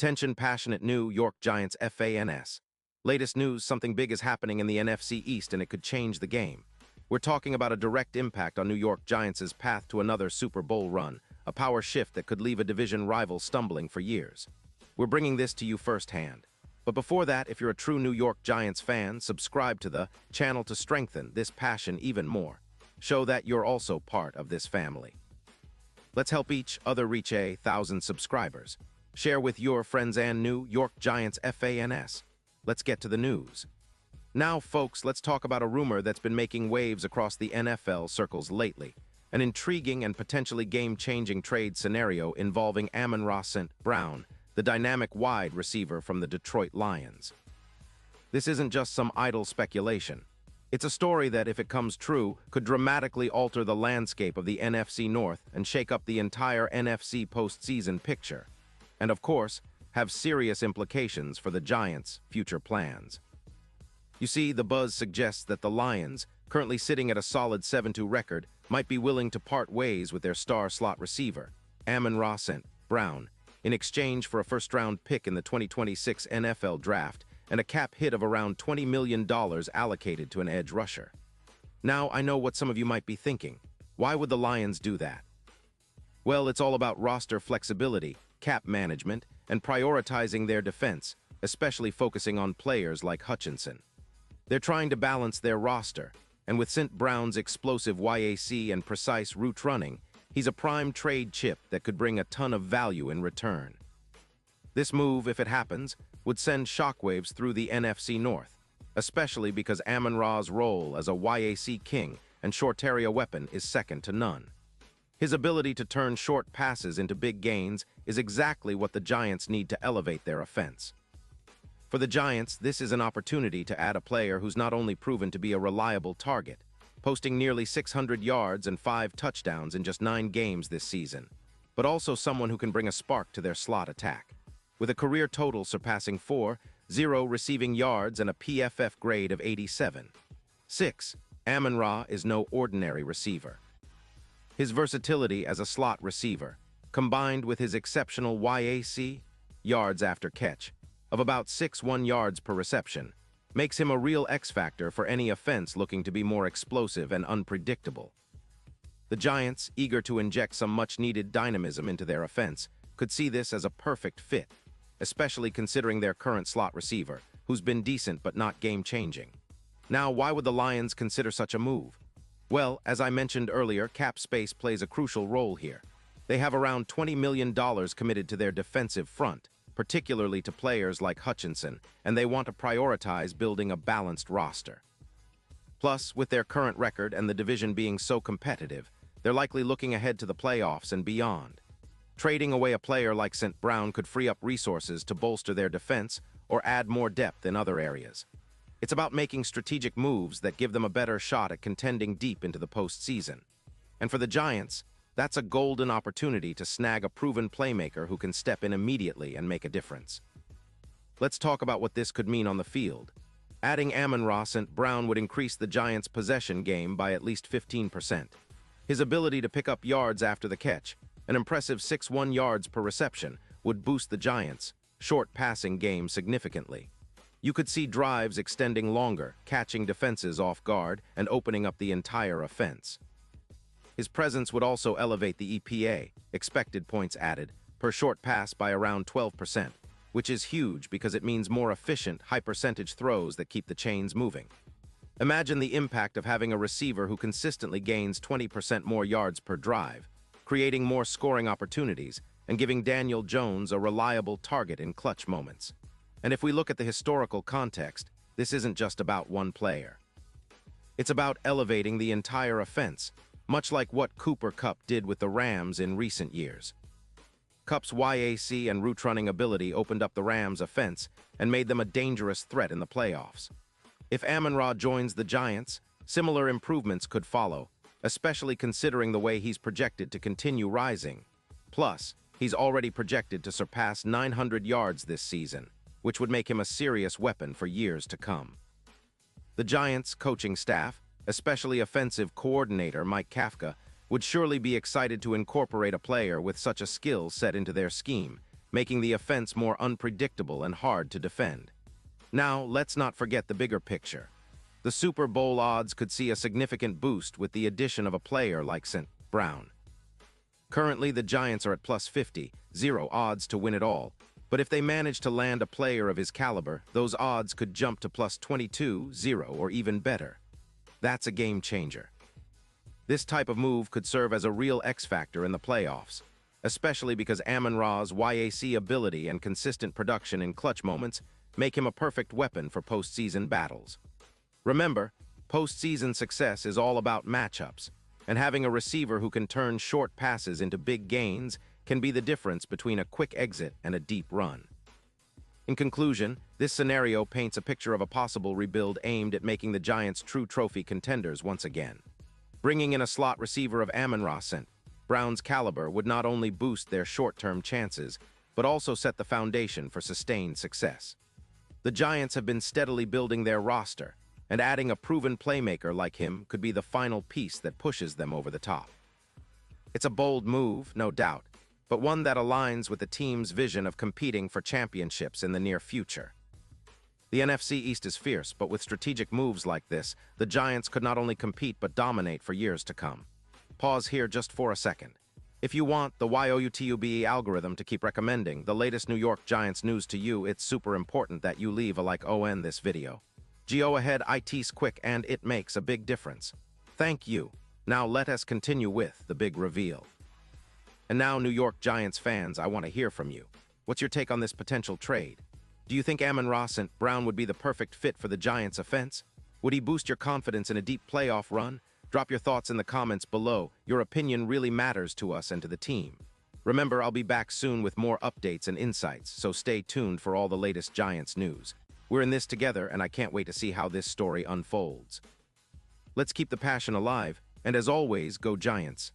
Attention passionate New York Giants fans. Latest news, something big is happening in the NFC East and it could change the game. We're talking about a direct impact on New York Giants' path to another Super Bowl run, a power shift that could leave a division rival stumbling for years. We're bringing this to you firsthand. But before that, if you're a true New York Giants fan, subscribe to the channel to strengthen this passion even more. Show that you're also part of this family. Let's help each other reach 1,000 subscribers. Share with your friends and New York Giants fans. Let's get to the news. Now, folks, let's talk about a rumor that's been making waves across the NFL circles lately. An intriguing and potentially game-changing trade scenario involving Amon-Ra St. Brown, the dynamic wide receiver from the Detroit Lions. This isn't just some idle speculation. It's a story that, if it comes true, could dramatically alter the landscape of the NFC North and shake up the entire NFC postseason picture. And of course, have serious implications for the Giants' future plans. You see, the buzz suggests that the Lions, currently sitting at a solid 7-2 record, might be willing to part ways with their star slot receiver, Amon-Ra St. Brown, in exchange for a first-round pick in the 2026 NFL Draft and a cap hit of around $20 million allocated to an edge rusher. Now, I know what some of you might be thinking. Why would the Lions do that? Well, it's all about roster flexibility, cap management, and prioritizing their defense, especially focusing on players like Hutchinson. They're trying to balance their roster, and with St. Brown's explosive YAC and precise route running, he's a prime trade chip that could bring a ton of value in return. This move, if it happens, would send shockwaves through the NFC North, especially because Amon-Ra's role as a YAC king and short area weapon is second to none. His ability to turn short passes into big gains is exactly what the Giants need to elevate their offense. For the Giants, this is an opportunity to add a player who's not only proven to be a reliable target, posting nearly 600 yards and 5 touchdowns in just 9 games this season, but also someone who can bring a spark to their slot attack. With a career total surpassing 4.0 receiving yards and a PFF grade of 87. 6. Amon-Ra is no ordinary receiver. His versatility as a slot receiver, combined with his exceptional YAC, yards after catch, of about 6.1 yards per reception, makes him a real X-factor for any offense looking to be more explosive and unpredictable. The Giants, eager to inject some much-needed dynamism into their offense, could see this as a perfect fit, especially considering their current slot receiver, who's been decent but not game-changing. Now, why would the Lions consider such a move? Well, as I mentioned earlier, cap space plays a crucial role here. They have around $20 million committed to their defensive front, particularly to players like Hutchinson, and they want to prioritize building a balanced roster. Plus, with their current record and the division being so competitive, they're likely looking ahead to the playoffs and beyond. Trading away a player like St. Brown could free up resources to bolster their defense or add more depth in other areas. It's about making strategic moves that give them a better shot at contending deep into the postseason. And for the Giants, that's a golden opportunity to snag a proven playmaker who can step in immediately and make a difference. Let's talk about what this could mean on the field. Adding Amon-Ra St. Brown would increase the Giants' possession game by at least 15%. His ability to pick up yards after the catch, an impressive 6.1 yards per reception, would boost the Giants' short passing game significantly. You could see drives extending longer, catching defenses off guard and opening up the entire offense. His presence would also elevate the EPA, expected points added, per short pass by around 12%, which is huge because it means more efficient, high-percentage throws that keep the chains moving. Imagine the impact of having a receiver who consistently gains 20% more yards per drive, creating more scoring opportunities and giving Daniel Jones a reliable target in clutch moments. And if we look at the historical context, this isn't just about one player. It's about elevating the entire offense, much like what Cooper Kupp did with the Rams in recent years. Kupp's YAC and route-running ability opened up the Rams' offense and made them a dangerous threat in the playoffs. If Amon-Ra joins the Giants, similar improvements could follow, especially considering the way he's projected to continue rising. Plus, he's already projected to surpass 900 yards this season, which would make him a serious weapon for years to come. The Giants' coaching staff, especially offensive coordinator Mike Kafka, would surely be excited to incorporate a player with such a skill set into their scheme, making the offense more unpredictable and hard to defend. Now, let's not forget the bigger picture. The Super Bowl odds could see a significant boost with the addition of a player like St. Brown. Currently, the Giants are at plus 50, 0 odds to win it all. But if they manage to land a player of his caliber, those odds could jump to plus 22, 0, or even better. That's a game changer. This type of move could serve as a real X-factor in the playoffs, especially because Amon-Ra's YAC ability and consistent production in clutch moments make him a perfect weapon for postseason battles. Remember, postseason success is all about matchups, and having a receiver who can turn short passes into big gains can be the difference between a quick exit and a deep run. In conclusion, this scenario paints a picture of a possible rebuild aimed at making the Giants true trophy contenders once again. Bringing in a slot receiver of Amon-Ra St. Brown's caliber would not only boost their short-term chances, but also set the foundation for sustained success. The Giants have been steadily building their roster, and adding a proven playmaker like him could be the final piece that pushes them over the top. It's a bold move, no doubt, but one that aligns with the team's vision of competing for championships in the near future. The NFC East is fierce, but with strategic moves like this, the Giants could not only compete but dominate for years to come. Pause here just for a second. If you want the YOUTUBE algorithm to keep recommending the latest New York Giants news to you, it's super important that you leave a like on this video. Go ahead, it's quick and it makes a big difference. Thank you. Now let us continue with the big reveal. And now, New York Giants fans, I want to hear from you. What's your take on this potential trade? Do you think Amon-Ra St. Brown would be the perfect fit for the Giants' offense? Would he boost your confidence in a deep playoff run? Drop your thoughts in the comments below. Your opinion really matters to us and to the team. Remember, I'll be back soon with more updates and insights, so stay tuned for all the latest Giants news. We're in this together, and I can't wait to see how this story unfolds. Let's keep the passion alive, and as always, go Giants.